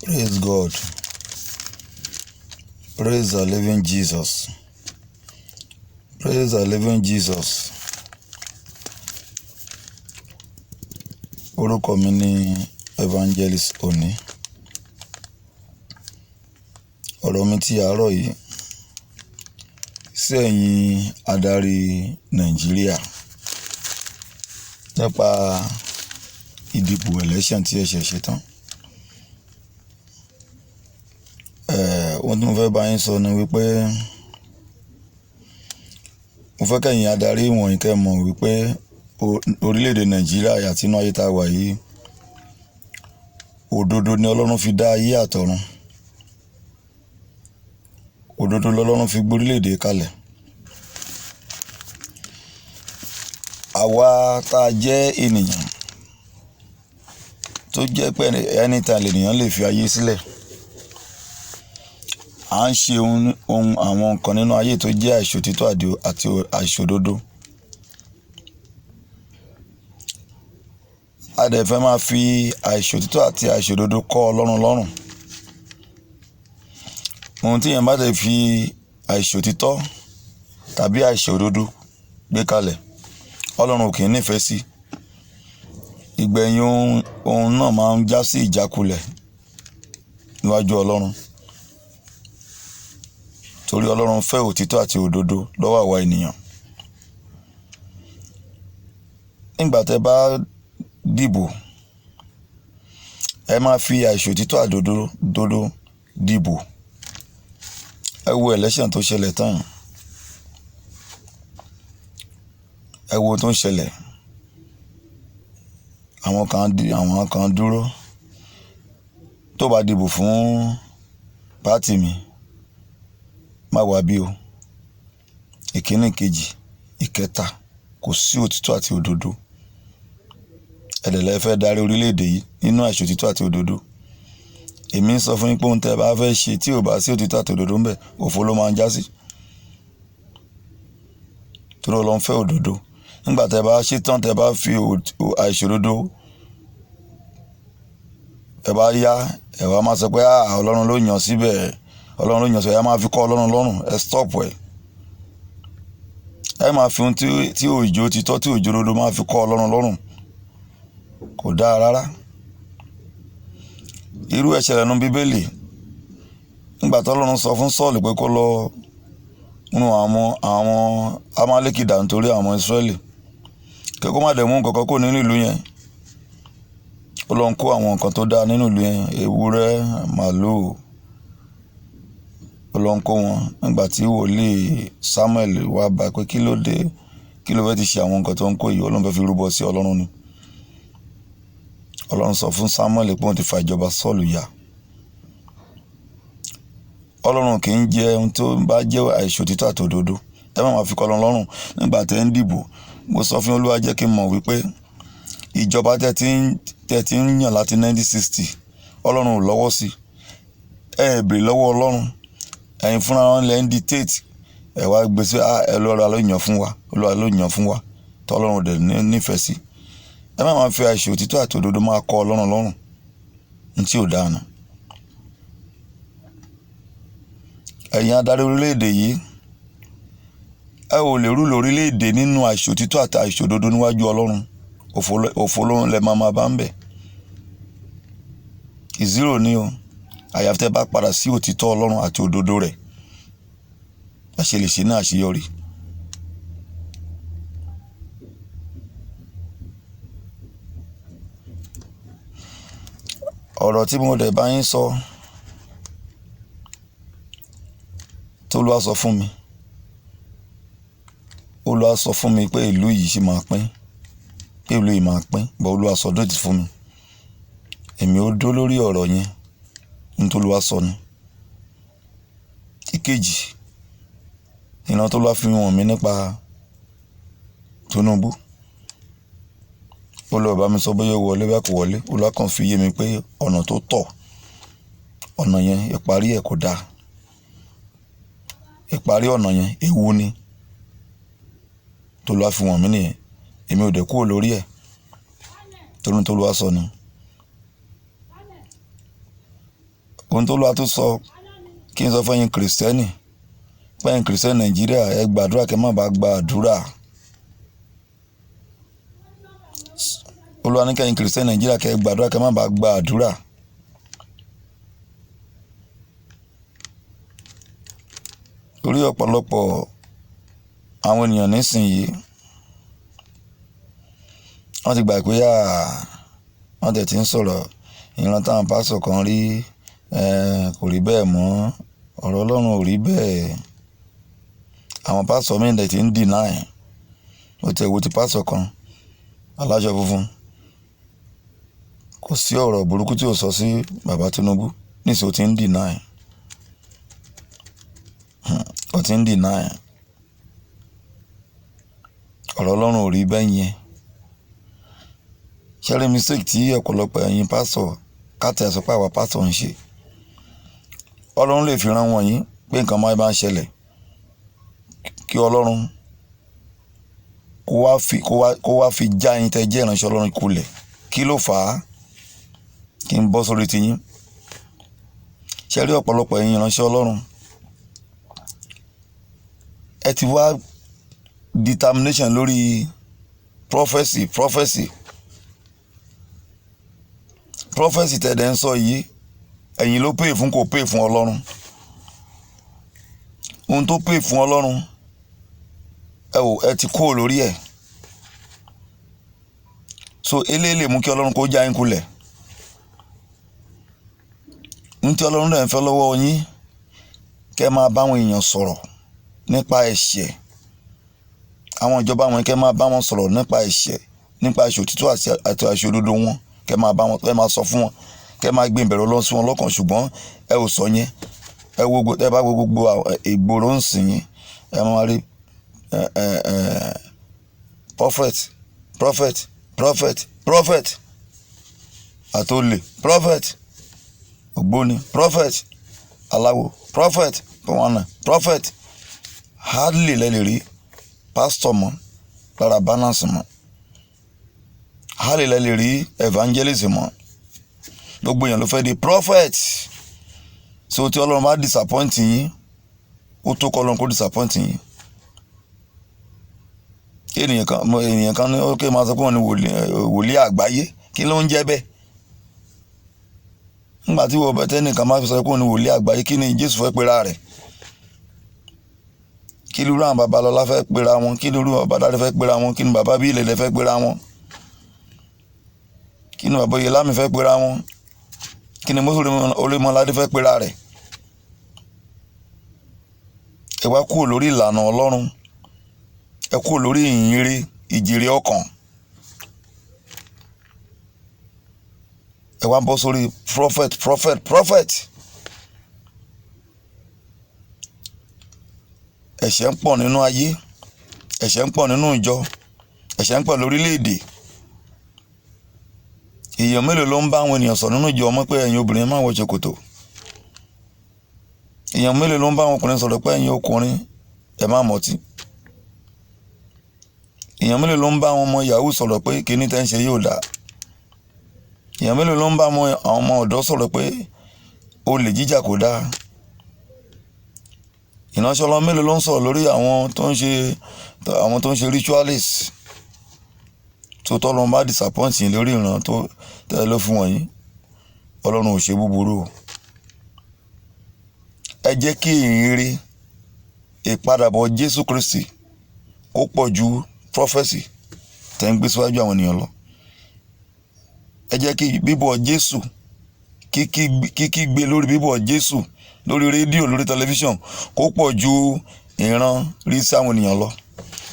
Praise God. Praise the living Jesus. Praise the living Jesus. Orúkọ mi ni Evangelist Oni. Ọ̀rọ̀ mi ti àárọ̀ yìí sí ẹ̀yin adarí Nàìjíríà nípa ìdìbò election tí ẹ ṣẹ̀ṣẹ̀ tán. Ohun tí mo fẹ́ bá yín sọ ni wípé mo fẹ́ kẹ́yin adarí wọ̀nyí kẹ́ mọ̀ wípé orílẹ̀-èdè Nàìjíríà àti inú ayé tá a wà yìí, òdodo ni Ọlọ́run fi dá ayé àtọ̀run. Òdodo lọ́lọ́run fi gbé orílẹ̀-èdè kalẹ̀. Àwa tá a jẹ́ ènìyàn tó jẹ́ pé anytime lènìyàn lè fi ayé sílẹ̀. À ń ṣe àwọn nǹkan nínú ayé tó jẹ́ aisotito àti aisododo. A dẹ̀ fẹ́ máa fi aisotito àti aisododo kọ́ Ọlọ́run lọ́rùn. Ohun tí èèyàn bá tẹ̀ fi aisotito tàbí aisododo gbé kalẹ̀, Ọlọ́run kì í nífẹ̀ẹ́ sí. Ìgbẹ̀yìn ohun náà máa ń já sí ìjákulẹ̀ níwájú Ọlọ́run. Torí Ọlọ́run fẹ́ òtítọ́ àti òdodo lọ́wọ́ àwa ènìyàn. Nígbà tẹ́ bá dìbò, ẹ máa fi aisotito àdodo dìbò. Ẹ wo election tó ṣẹlẹ̀ tán. Ẹ wo tó ń ṣẹlẹ̀. Àwọn kan dúró. Tó bá dìbò fún pátì mi, má wá bí o. Ìkíní, ìkejì, ìkẹta, kò sí òtítọ́ àti òdodo. Ẹ̀dẹ̀lẹ̀ fẹ́ darí orílẹ̀-èdè yìí nínú aisotito àti òdodo. Èmi ń sọ fún yín pé ohun tẹ́ bá fẹ́ ṣe tí ò bá sí òtítọ́ àti òdodo ńbẹ̀, òfo ló máa ń já sí. Torí Ọlọ́run fẹ́ òdodo. Nígbà tẹ́ bá ṣe tán, tẹ́ bá fi aisododo, ẹ bá yá, ẹ wá máa sọ pé Ọlọ́run ló yàn síbẹ̀. Ọlọ́run ló yàn síbẹ̀. Ẹ máa fi kọ́ Ọlọ́run lọ́rùn. Ẹ stop ẹ̀. Ẹ máa fi ohun tí òjò títọ́ tí òjò òdodo máa fi kọ́ Ọlọ́run lọ́rùn. Kò dáa rárá. Irú ẹ̀ ṣẹlẹ̀ nínú Bíbélì. Nígbà tí Ọlọ́run sọ fún Sọ́ọ̀lù pé kó lọ run àwọn Amálẹ́kì dànù nítorí àwọn Ísírẹ́lì, kí kó má dẹ̀ mú nǹkan kan kó nínú ìlú yẹn. Ó lọ ń kó àwọn nǹkan tó dáa nínú ìlú yẹn, ewúrẹ́, màlúù. Ó lọ ń kó wọn. Nígbà tí wòlíì Samuel wá bá pé kí ló dé, kí ló fẹ́ ti ṣe àwọn nǹkan tó ń kó yìí, Ọlọ́run fẹ́ fi rúbọ sí Ọlọ́run ni. Ọlọ́run sọ fún Samuel pé òun ti fa ìjọba Sọ́ọ̀lù yà. Ọlọ́run kì í jẹ ohun tó bá jẹ́ aisotito àti òdodo. Ẹ má máa fi kọ́ Ọlọ́run lọ́rùn. Nígbà tẹ́ ń dìbò, mo sọ fún Olúwa jẹ́ kí n mọ̀ wípé ìjọba tẹ́ ti ń yàn láti 1960, Ọlọ́run ò lọ́wọ́ sí. Ẹ bèrè lọ́wọ́ Ọlọ́run. Ẹ̀yin fúnra wọn lẹ́ ń dictate. Ẹ wá gbé sí Ọlọ́run ló yàn fún wa. Olúwa ló yàn fún wa. Tí Ọlọ́run dẹ̀ nífẹ̀ẹ́ sí. Ẹ má máa fi aisotito àti òdodo máa kọ́ Ọlọ́run lọ́rùn. Ní tí ò dáa nù. Ẹ̀yin adarí orílẹ̀-èdè yìí, ẹ ò lè rúlò orílẹ̀-èdè nínú aisotito àti aisododo níwájú Ọlọ́run. Òfo ló ń lẹ máa bá ń bẹ̀. Ìzírò ni o. Àyàfi tẹ́ bá padà sí òtítọ́ Ọlọ́run àti òdodo rẹ̀, ẹ ṣe lè ṣe ní àṣeyọrí. Ọ̀rọ̀ tí mo dẹ̀ bá yín sọ, tí Olúwa sọ fún mi. Olúwa sọ fún mi pé ìlú yìí ṣì máa pín. Pé ìlú yìí máa pín. Bọ́ Olúwa sọ dòtí fún mi. Èmi ó dó lórí ọ̀rọ̀ yẹn. Ní tó Olúwa sọ ni. Ìkejì, ìran tó Olúwa fi wọ̀n mí nípa Tinubu. Olúwa bá mi sọ bóyá wọlé bá kò wọlé. Olúwa kàn fi yé mi pé ọ̀nà tó tọ́, ọ̀nà yẹn ìparí ẹ̀ kò dáa. Ìparí ọ̀nà yẹn ewu ni. Tó Olúwa fi wọ̀n mí nìyẹn. Èmi ò dẹ̀ kúrò lórí ẹ̀. Torí tó Olúwa sọ ni. ohun tó lọ́wọ́ tó sọ kí n sọ fún ẹ̀yin kìrìsìtẹ́nì pé ẹ̀yin kìrìsìtẹ́nì Nàìjíríà ẹ gbàdúrà kẹ́ má bàa gba àdúrà. Olúwa ní kẹ́yin kìrìsìtẹ́nì Nàìjíríà kẹ́ gbàdúrà kẹ́ má bàa gba àdúrà. Torí ọ̀pọ̀lọpọ̀ àwọn ènìyàn nísìnyí wọ́n ti gbà pé wọ́n tẹ̀ ti ń sọ̀rọ̀ ìran táwọn pásọ̀ kan rí kò rí bẹ́ẹ̀ mọ́, ọ̀rọ̀ Ọlọ́run ò rí bẹ́ẹ̀. Àwọn pásọ̀ míì dẹ̀ ti ń deny. Ó ti ẹ̀wò ti pásọ̀ kan aláṣọ funfun kò sí ọ̀rọ̀ burúkú tí ó sọ sí bàbá Tinubu, níṣẹ́ ó ti ń deny. Ó ti ń deny. Ọ̀rọ̀ Ọlọ́run ò rí bẹ́ẹ̀ yẹn. Ṣẹ́rí mistake tí ọ̀pọ̀lọpọ̀ ẹ̀yin pásọ̀ káàtì àsọpá àwa pásọ̀ ń ṣe. Ọlọ́run lè fi rán wọn yín pé nǹkan máa bá ń ṣẹlẹ̀ kí Ọlọ́run kó wá fi já yín tẹ́ jẹ́ ìránṣẹ́ Ọlọ́run kulẹ̀. Kí ló fà á? Kí n bọ́ sórí ti yín. Ṣẹ́rí ọ̀pọ̀lọpọ̀ ẹ̀yin ìránṣẹ́ Ọlọ́run ẹ ti wá determination lórí prophecy tẹ̀dẹ̀ ń sọ yìí ẹ̀yin ló pay fún, kò pay fún Ọlọ́run. Ohun tó pay fún Ọlọ́run ẹ ti kó lórí ẹ̀. So eléyìí lè mú kí Ọlọ́run kó já yín kulẹ̀. Ní tí Ọlọ́run dẹ̀ ń fẹ́ lọ́wọ́ yín kẹ́ máa bá àwọn èèyàn sọ̀rọ̀ nípa ẹ̀ṣẹ̀. Àwọn ìjọba wọn kẹ́ máa bá wọn sọ̀rọ̀ nípa ẹ̀ṣẹ̀, nípa aisotito àti aisòdodo wọn. Kẹ́ máa bá wọn, kẹ́ máa sọ fún wọn, kẹ́ máa gbé ìbẹ̀rù Ọlọ́run sí wọn lọ́kàn. Ṣùgbọ́n ẹ ò sọ yẹn. Ẹ bá gbogbo ìgboro ń sìn yín, ẹ máa rí prophet àtòlè prophet, ògbóni prophet, aláwo prophet, pọ̀wọ́nà prophet. Hardly lẹ lè rí pastor mọ́ lára balance mọ́. Hardly lẹ lè rí evangelist mọ́. Gbogbo èèyàn ló fẹ́ di prophet. So tí Ọlọ́run bá disappoint yín, ó tó kọ́ Ọlọ́run kó disappoint yín. Ènìyàn kan ní ókè máa sọ pé wọ́n ní wòlíì àgbáyé. Kí ló ń jẹ́ bẹ́ẹ̀? Nígbà tí wọ́n bẹ̀tẹ́ nìkan máa sọ pé wọ́n ní wòlíì àgbáyé, kí ni Jésù fẹ́ pera rẹ̀? Kí lóru àwọn Babalọ́lá fẹ́ pera wọn? Kí lóru bàbá Dáre fẹ́ pera wọn? Kí ni bàbá bí ilẹ̀ fẹ́ pera wọn? Kí ni bàbá Yẹlámi fẹ́ pera wọn? Kí ni Mósè Olúmọládé fẹ́ pera rẹ̀? Ẹ wá kúrò lórí ìlànà Ọlọ́run. Ẹ kúrò lórí ìyìnrere ìjèrè ọkàn. Ẹ wá bọ́ sórí prophet. Ẹ̀ṣẹ̀ ń pọ̀ nínú ayé. Ẹ̀ṣẹ̀ ń pọ̀ nínú ìjọ. Ẹ̀ṣẹ̀ ń pọ̀ lórílẹ̀-èdè. Èèyàn mélòó ló ń bá àwọn ènìyàn sọ nínú ìjọ ọmọ pé ẹ̀yin obìnrin máa wọ ṣòkòtò? Èèyàn mélòó ló ń bá àwọn ọkùnrin sọ̀rọ̀ pé ẹ̀yin ọkùnrin ẹ má mọtí? Èèyàn mélòó ló ń bá àwọn ọmọ yahoo sọ̀rọ̀ pé kíní tẹ́ ń ṣe yóò dáa? Èèyàn mélòó ló ń bá àwọn ọmọ ọ̀dọ́ sọ̀rọ̀ pé olè jíjà kò dáa? Ìránṣẹ́ Ọlọ́run mélòó ló ń sọ̀rọ̀ lórí àwọn tó ń ṣe ritualist? Tó tọ́lọ́run bá disappoint yín lórí ìran tó tẹ́lẹ̀ ló fún wọ̀nyí, Ọlọ́run ò ṣe búburú. Ẹ jẹ́ kí ìyìnrere ìpadàbọ̀ Jésù Kristi kó pọ̀ ju prophecy tẹ́ ń gbé síwájú àwọn ènìyàn lọ. Ẹ jẹ́ kí bíbọ̀ Jésù kíkí gbé lórí bíbọ̀ Jésù lórí rédíò, lórí tẹlifíṣàn kó pọ̀ ju ìran rí sáwọn ènìyàn lọ.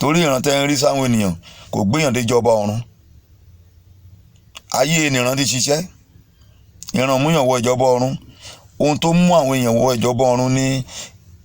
Torí ìran tẹ́ ń rí sáwọn ènìyàn kò gbéyàn dé ìjọba ọ̀run. Ayé ènìyàn ti ṣiṣẹ́, ìran múyàn wọ ìjọba ọ̀run. Ohun tó mú àwọn èèyàn wọ ìjọba ọ̀run ní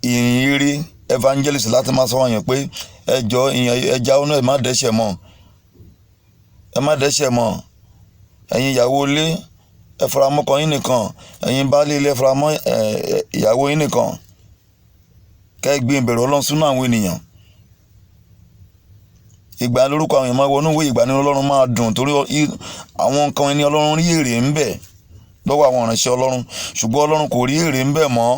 ìyìnrere evangelist láti máa sọ wọ̀nyẹn pé ẹja ọ̀nà ẹ má dẹ́ṣẹ̀ mọ́. Ẹ̀yin ìyàwó ilé ẹ fara mọ́ ọkọ yín nìkan. Ẹ̀yin baálé ilé ẹ fara mọ́ ìyàwó yín nìkan. Kẹ́ gbé ìbẹ̀rù Ọlọ́run sínú àwọn ènìyàn. Ìgbà lórúkọ àwọn èèyàn máa wọnú ìwé ìgbà ní Ọlọ́run máa dùn torí àwọn nǹkan ẹni Ọlọ́run rí èrè ń bẹ. lọ́wọ́ àwọn ìránṣẹ́ Ọlọ́run, ṣùgbọ́n Ọlọ́run kò rí èrè ń bẹ̀ mọ́.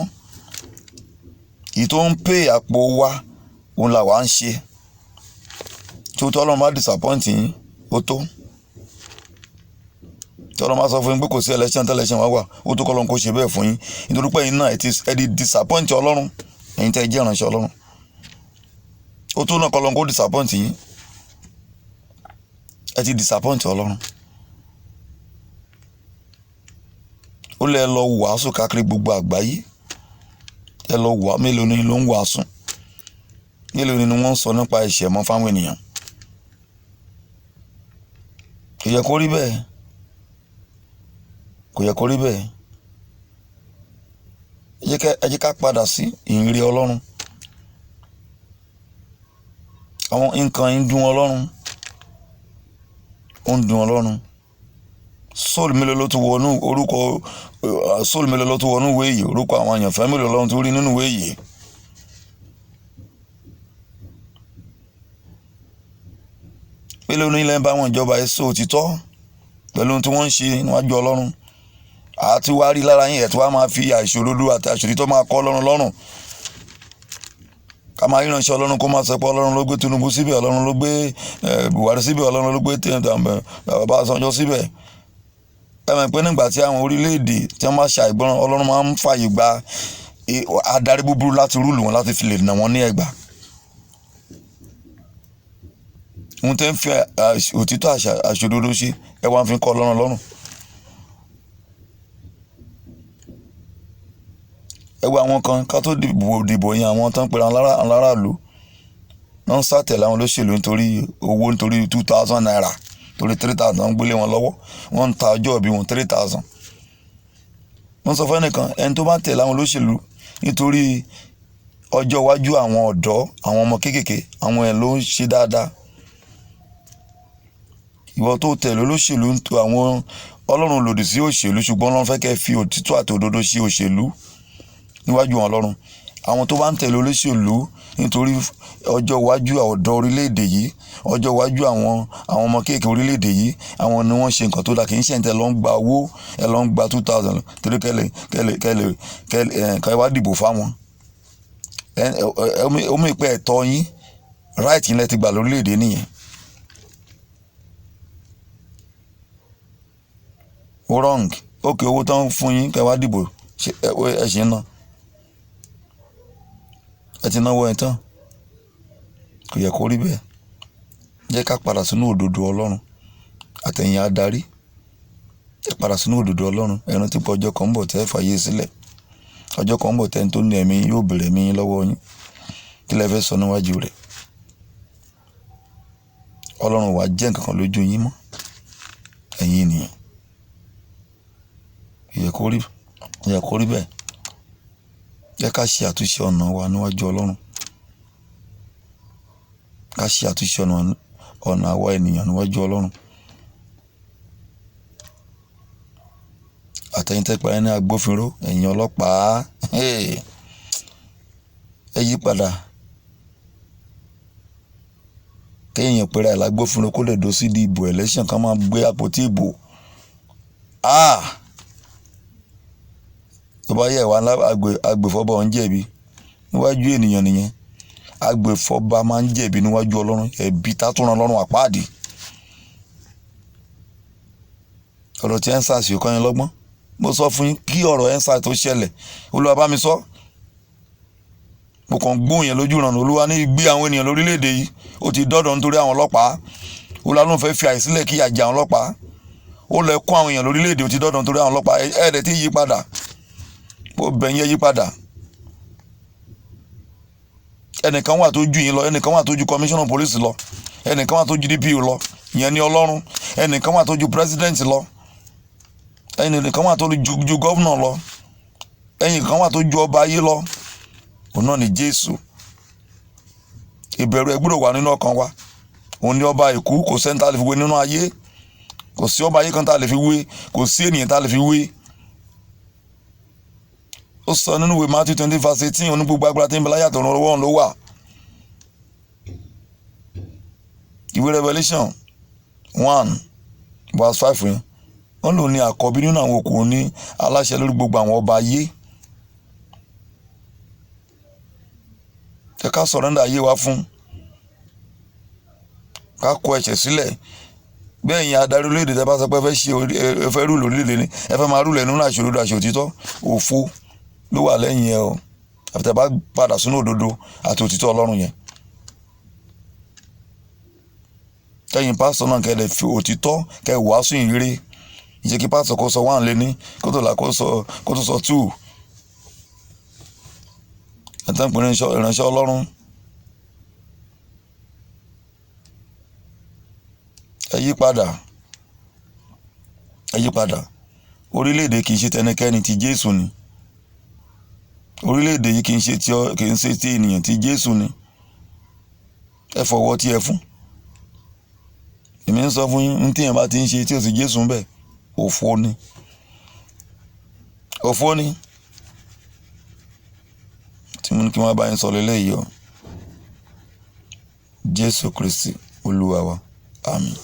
Èyí tó ń pè àpò wa òun là wá ń ṣe. Tí ó tọ́ Ọlọ́run bá disappoint yín ó tó. Tí Ọlọ́run bá sọ fún yín pé kò sí election tẹ́lẹ̀ṣẹ̀ wá wà, ó tó kọ́ Ọlọ́run kó ṣe bẹ́ẹ̀ fún yín. Nítorí pé ẹ̀yin náà ẹ di disappoint Ọlọ́run, ẹ̀yin tẹ́ jẹ́ ìránṣẹ́ Ọlọ́run. Ó tó náà kọ́ Ọlọ́run kó disappoint yín. Ẹ ti disappoint Ọlọ́run. Ó lè lọ wàásù káàkiri gbogbo àgbáyé. Ẹ lọ wà mélòó ni ló ń wàásù? Mélòó ni wọ́n ń sọ nípa ẹ̀ṣẹ̀ mọ́ fáwọn ènìyàn? Kò yẹ kó rí bẹ́ẹ̀. Kò yẹ kó rí bẹ́ẹ̀. Ẹ jẹ́ ká padà sí ìyìnrere Ọlọ́run. Àwọn nǹkan ń dùn Ọlọ́run. Ó ń dùn Ọlọ́run. Sóòlù mélòó ló tún wọnú orúkọ sóòlù mélòó ló tún wọnú ìwé yìí? Orúkọ àwọn àyànfẹ́ mélòó Ọlọ́run tó rí nínú ìwé yìí? Mélòó ní ilẹ̀ ń bá wọn ìjọba èso òtítọ́ pẹ̀lú ohun tí wọ́n ń ṣe níwájú Ọlọ́run? Àti wá rí lára yín ẹ̀ tí wàá máa fi àìṣòdodo àti àìṣòtítọ́ máa kọ́ Ọlọ́run lọ́rùn. Ká máa ránṣẹ́ Ọlọ́run kó máa sọ pé Ọlọ́run ló gbé Tinubu síbẹ̀, Ọlọ́run ló gbé Buhari síbẹ̀, Ọlọ́run ló gbé Ọbásanjọ́ síbẹ̀. Ẹ mọ̀ pé nígbà tí àwọn orílẹ̀-èdè tí wọ́n máa ṣàìgbọràn, Ọlọ́run máa ń fààyè gba adarí búburú láti rúlù wọn, láti fi lè nà wọ́n ní ẹ̀gbà. Ohun tẹ́ ń fi òtítọ́ àṣòdodo ṣe, ẹ wá ń fi kọ́ Ọlọ́run lọ́rùn. Ẹ wo àwọn kan ká tó dìbò yẹn, àwọn tán pera aláràlú náà ń sátẹ̀lé àwọn olóṣèlú nítorí owó, nítorí 2,000 naira, torí 3,000 wọ́n gbélé wọn lọ́wọ́, wọ́n ń ta ọjọ́ ìbí wọn 3,000. Wọ́n sọ fún ẹnìkan, ẹni tó bá tẹ̀lé àwọn olóṣèlú nítorí ọjọ́ iwájú àwọn ọ̀dọ́, àwọn ọmọ kéékèèké, àwọn ẹ̀ ló ń ṣe dáadáa. Ìwọ tó tẹ̀lé olóṣèlú ń to àwọn Ọlọ́run lòdì sí òṣèlú, ṣùgbọ́n Ọlọ́run fẹ́ kẹ́ fi òtítọ́ àti òdodo ṣe òṣèlú níwájú Ọlọ́run. Àwọn tó bá ń tẹ̀lé olóṣèlú nítorí ọjọ́ iwájú ọ̀dọ́ orílẹ̀-èdè yìí, ọjọ́ iwájú àwọn ọmọ kéèké orílẹ̀-èdè yìí, àwọn ni wọ́n ṣe nǹkan tó dáa. Kì í ṣe ẹ̀ńtẹ́ lọ ń gba owó, ẹ lọ ń gba 2,000 torí kẹ́lẹ̀ wá dìbò fáwọn. Ó mú ìpẹ́ ẹ̀tọ́ yín, right yín lẹ ti gbà lórílẹ̀-èdè nìyẹn. Ó wrong. Ókè, owó tán fún yín kẹ́ wá dìbò ẹ ṣe ń ná. Ẹ ti náwó ẹ tán. Kò yẹ kó rí bẹ́ẹ̀. Jẹ́ ká padà sínú òdodo Ọlọ́run. Àtẹ̀yìn adarí, ẹ padà sínú òdodo Ọlọ́run. Ẹ rántí pé ọjọ́ kan ń bọ̀ tẹ́ fàyè sílẹ̀. Ọjọ́ kan ń bọ̀ tẹ́ni tó ní ẹ̀mí yóò bèrè ẹ̀mí yín lọ́wọ́ yín. Kí lẹ fẹ́ sọ níwájú rẹ̀? Ọlọ́run wá jẹ́ nǹkan kan lójú yín mọ́. Ẹ̀yin ènìyàn. Kò yẹ kó rí bẹ́ẹ̀. Jẹ́ ká ṣe àtúnṣe ọ̀nà wa níwájú Ọlọ́run. Ká ṣe àtúnṣe ọ̀nà àwa ènìyàn níwájú Ọlọ́run. Àtẹ̀yin tẹ́ pa ẹni agbófinró, ẹ̀yin ọlọ́pàá, ẹ yí padà. Kéèyàn pera ẹ̀ lágbófinró kó lè dó sí di ìbò election kan máa gbé àpótí ìbò. Tó bá yẹ wá agbèfọ́ba ń jẹ̀bi níwájú ènìyàn nìyẹn. Agbèfọ́ba máa ń jẹ̀bi níwájú Ọlọ́run, ẹ̀bi tátúnran lọ́rùn àpáàdì. Ọ̀rọ̀ tí ẹ́ńsàsì ò kọ́ yín lọ́gbọ́n. Mo sọ fún yín kí ọ̀rọ̀ ẹ́ńsàsì tó ṣẹlẹ̀, Olúwa bá mi sọ. Mo kàn gbóhùn yẹn lójú ìrànà. Olúwa ní gbé àwọn ènìyàn lórílẹ̀‐èdè yìí, ó ti dọ́dọ̀ nítorí àwọn ọlọ́pàá. Olúwa ló ń fẹ́ fi àìsílẹ̀ kí ìyà jẹ àwọn ọlọ́pàá. Ó lọ kó àwọn èèyàn lórílẹ̀‐èdè, ó ti dọ́dọ̀ nítorí àwọn ọlọ́pàá. Ẹ̀ẹ́dẹ̀ tí yí padà. Mo bẹ̀ yín, yí padà. Ẹnìkan wà tó ju yín lọ, ẹnìkan wà tó ju commissioner police lọ, ẹnìkan wà tó ju DPO lọ, ìyẹn ni Ọlọ́run. Ẹnìkan wà tó ju president lọ, ẹnìkan wà tó ju governor lọ, ẹnìkan wà tó ju ọba ayé lọ. Òun náà ni Jésù. Ìbẹ̀rù ẹ gbọ́dọ̀ wà nínú ọkàn wa. Òun ni ọba ìkú, kò sẹ́ni tá lè fi wé nínú ayé. Kò sí ọba ayé kan tá lè fi wé, kò sí ènìyàn tá lè fi wé. Ó sọ nínú ìwé Matthew 20:18, ó ní gbogbo agbára tí ń bẹ láyé àtọ̀run ọwọ́ òun ló wà. Ìwé Revelation 1:5 yẹn, wọ́n lò ní àkọ́bí nínú àwọn òkú, ní aláṣẹ lórí gbogbo àwọn ọba ayé. Ẹ ká sọ̀rẹ́ndà ayé wa fún, ká kọ ẹ̀ṣẹ̀ sílẹ̀. Bẹ́ẹ̀ yẹn adarí orílẹ̀-èdè tẹ́ bá sọ pé ẹ fẹ́ rúlù orílẹ̀-èdè ni, ẹ fẹ́ máa rúlù nínú àìṣòdodo àìṣòtítọ́, òfo ló wà lẹ́yìn ẹ o. Àfi tẹ́ bá padà sínú òdodo àti òtítọ́ Ọlọ́run yẹn. Kẹ́yìn pásítọ̀ náà kẹ́ lè fi òtítọ́ kẹ́ wàásù ìyìnrere. Ìṣe kí pásítọ̀ kó sọ 1 lé ní, kó tó là kó tó sọ 2. Ẹ̀tàn pè ní ìránṣẹ́ Ọlọ́run. Ẹ yí padà. Ẹ yí padà. Orílẹ̀-èdè kì í ṣe tẹnikẹ́ni, ti Jésù ni. Orílẹ̀-èdè yìí kì í ṣe ti ènìyàn, ti Jésù ni. Ẹ fọwọ́ tí ẹ fún. Èmi ń sọ fún yín, ní tí èèyàn bá ti ń ṣe tí ò sí Jésù ń bẹ̀, òfo ni. Òfo ni. Tí mo ní kí wọ́n bá yín sọ lélẹ́yìí o. Jésù Kristi Olúwa wa. Àmín.